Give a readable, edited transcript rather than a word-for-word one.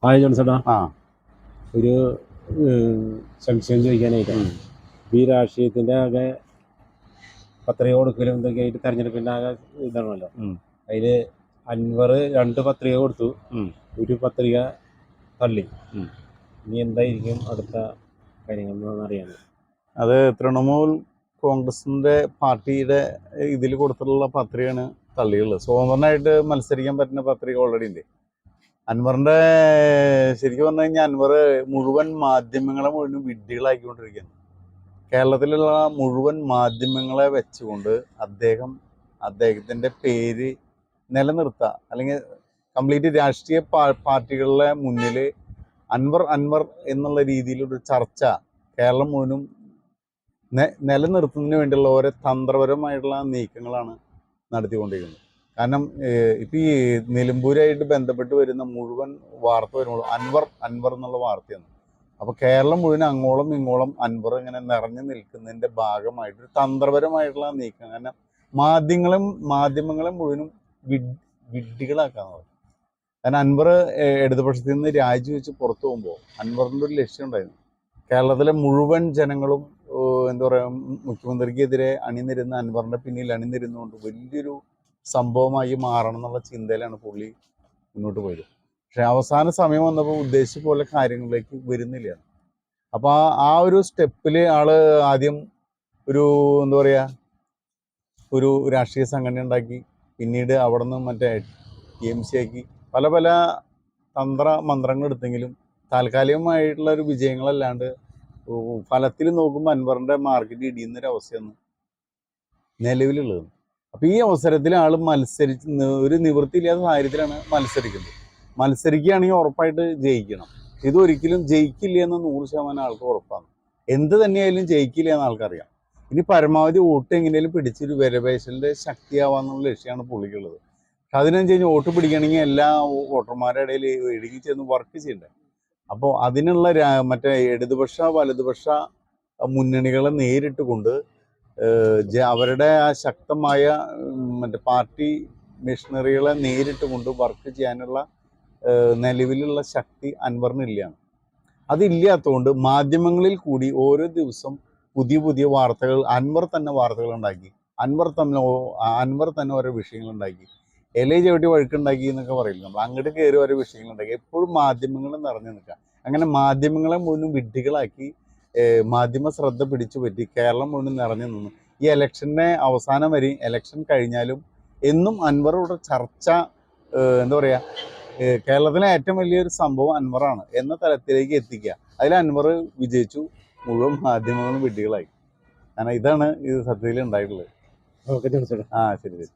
Hi ജോൺസേട്ടാ, ആ ഒരു സംശയം ചോദിക്കാനായിട്ട്. ഈ രാഷ്ട്രീയത്തിൻ്റെ ആകെ പത്രിക കൊടുക്കലും ഇതൊക്കെ ആയിട്ട് തെരഞ്ഞെടുപ്പിൻ്റെ ആകെ ഇതാണല്ലോ. അതിൽ അൻവർ 2 പത്രിക കൊടുത്തു, ഒരു പത്രിക തള്ളി. ഇനി എന്തായിരിക്കും അടുത്ത കാര്യങ്ങൾ അറിയാൻ? അത് തൃണമൂൽ കോൺഗ്രസിന്റെ പാർട്ടിയുടെ ഇതിൽ കൊടുത്തിട്ടുള്ള പത്രികയാണ് തള്ളിയുള്ളത്. സ്വതന്ത്രനായിട്ട് മത്സരിക്കാൻ പറ്റുന്ന പത്രിക ഓൾറെഡി ഉണ്ട്. അൻവറിന്റെ ശരിക്കും പറഞ്ഞു കഴിഞ്ഞാൽ അൻവർ മുഴുവൻ മാധ്യമങ്ങളെ മുഴുവൻ വിഡ്ഢികളാക്കിക്കൊണ്ടിരിക്കുകയാണ്. കേരളത്തിലുള്ള മുഴുവൻ മാധ്യമങ്ങളെ വെച്ചുകൊണ്ട് അദ്ദേഹത്തിന്റെ പേര് നിലനിർത്തുക, അല്ലെങ്കിൽ കംപ്ലീറ്റ് രാഷ്ട്രീയ പാർട്ടികളുടെ മുന്നിൽ അൻവർ എന്നുള്ള രീതിയിലൊരു ചർച്ച കേരളം മുഴുവനും നിലനിർത്തുന്നതിന് വേണ്ടിയുള്ള ഓരോ തന്ത്രപരമായിട്ടുള്ള നീക്കങ്ങളാണ് നടത്തിക്കൊണ്ടിരിക്കുന്നത്. കാരണം ഇപ്പം ഈ നിലമ്പൂരായിട്ട് ബന്ധപ്പെട്ട് വരുന്ന മുഴുവൻ വാർത്ത വരുമ്പോൾ അൻവർ എന്നുള്ള വാർത്തയാണ്. അപ്പോൾ കേരളം മുഴുവൻ അങ്ങോളം ഇങ്ങോളം അൻവർ ഇങ്ങനെ നിറഞ്ഞു നിൽക്കുന്നതിൻ്റെ ഭാഗമായിട്ടൊരു തന്ത്രപരമായിട്ടുള്ള നീക്കം. കാരണം മാധ്യമങ്ങളെ മുഴുവനും വിഡ്ഢികളാക്കാന്ന് പറയും. കാരണം അൻവർ ഇടതുപക്ഷത്തിൽ നിന്ന് രാജിവെച്ച് പുറത്തു പോകുമ്പോൾ അൻവറിൻ്റെ ഒരു ലക്ഷ്യം ഉണ്ടായിരുന്നു. കേരളത്തിലെ മുഴുവൻ ജനങ്ങളും എന്താ പറയുക, മുഖ്യമന്ത്രിക്കെതിരെ അണിനിരുന്ന അൻവറിന്റെ പിന്നിൽ അണിനിരുന്നുകൊണ്ട് വലിയൊരു സംഭവമായി മാറണം എന്നുള്ള ചിന്തയിലാണ് പുള്ളി മുന്നോട്ട് പോയത്. പക്ഷെ അവസാന സമയം വന്നപ്പോൾ ഉദ്ദേശിച്ച പോലെ കാര്യങ്ങളിലേക്ക് വരുന്നില്ല. അപ്പോൾ ആ ഒരു സ്റ്റെപ്പിൽ ആള് ആദ്യം ഒരു എന്താ പറയുക, ഒരു രാഷ്ട്രീയ സംഘടന ഉണ്ടാക്കി, പിന്നീട് അവിടെ നിന്ന് മറ്റേ TMC ആക്കി, പല പല മന്ത്രങ്ങൾ എടുത്തെങ്കിലും താൽക്കാലികമായിട്ടുള്ള ഒരു വിജയങ്ങളല്ലാണ്ട് ഫലത്തിൽ നോക്കുമ്പോൾ അൻവറിന്റെ മാർക്കറ്റ് ഇടിയുന്നൊരവസ്ഥയാണ് നിലവിലുള്ളത്. അപ്പോൾ ഈ അവസരത്തിൽ ആൾ ഒരു നിവൃത്തിയില്ലാത്ത സാഹചര്യത്തിലാണ് മത്സരിക്കുകയാണെങ്കിൽ ഉറപ്പായിട്ട് ജയിക്കണം. ഇതൊരിക്കലും ജയിക്കില്ല എന്ന് 100% ആൾക്ക് ഉറപ്പാണ്. എന്ത് തന്നെയായാലും ജയിക്കില്ല എന്ന് ആൾക്കറിയാം. ഇനി പരമാവധി വോട്ട് എങ്ങനെയും പിടിച്ചൊരു വിലപേശലിന്റെ ശക്തിയാവാന്നുള്ള ലക്ഷ്യമാണ് പുള്ളിക്കുള്ളത്. അതിനനുസരിച്ച് കഴിഞ്ഞാൽ വോട്ട് പിടിക്കണമെങ്കിൽ എല്ലാ വോട്ടർമാരുടെ ഇടയിൽ ഇടുങ്ങി ചെന്ന് വർക്ക് ചെയ്യണ്ടേ. അപ്പോൾ അതിനുള്ള മറ്റേ ഇടതുപക്ഷ വലതുപക്ഷ മുന്നണികളെ നേരിട്ട് കൊണ്ട് അവരുടെ ആ ശക്തമായ മറ്റേ പാർട്ടി മിഷണറികളെ നേരിട്ട് കൊണ്ട് വർക്ക് ചെയ്യാനുള്ള നിലവിലുള്ള ശക്തി അൻവറിനില്ലാണ്. അതില്ലാത്തതുകൊണ്ട് മാധ്യമങ്ങളിൽ കൂടി ഓരോ ദിവസം പുതിയ പുതിയ വാർത്തകൾ അൻവർ തന്നെ വാർത്തകൾ ഉണ്ടാക്കി, അൻവർ തന്നെ ഓരോ വിഷയങ്ങൾ ഉണ്ടാക്കി, ചവിട്ടി വഴുക്കുണ്ടാക്കി എന്നൊക്കെ പറയില്ല നമ്മൾ. അങ്ങോട്ട് കയറി ഓരോ വിഷയങ്ങളുണ്ടാക്കി എപ്പോഴും മാധ്യമങ്ങൾ നിറഞ്ഞു നിൽക്കുക. അങ്ങനെ മാധ്യമങ്ങളെ മുഴുവൻ വിഡ്ഢികളാക്കി മാധ്യമ ശ്രദ്ധ പിടിച്ചു പറ്റി കേരളം മുഴുവൻ നിറഞ്ഞു നിന്നു. ഈ ഇലക്ഷൻ്റെ അവസാനം വരെ, ഇലക്ഷൻ കഴിഞ്ഞാലും എന്നും അൻവറുടെ ചർച്ച എന്താ പറയുക, കേരളത്തിലെ ഏറ്റവും വലിയൊരു സംഭവം അൻവറാണ് എന്ന തലത്തിലേക്ക് എത്തിക്കുക. അതിൽ അൻവർ വിജയിച്ചു, മുഴുവൻ മാധ്യമങ്ങളും വിഡ്ഢികളായി. കാരണം ഇതാണ് ഇത് സത്യത്തിൽ ഉണ്ടായിട്ടുള്ളത്. ഓക്കെ ജോൺസേട്ടാ. ആ ശരി ശരി.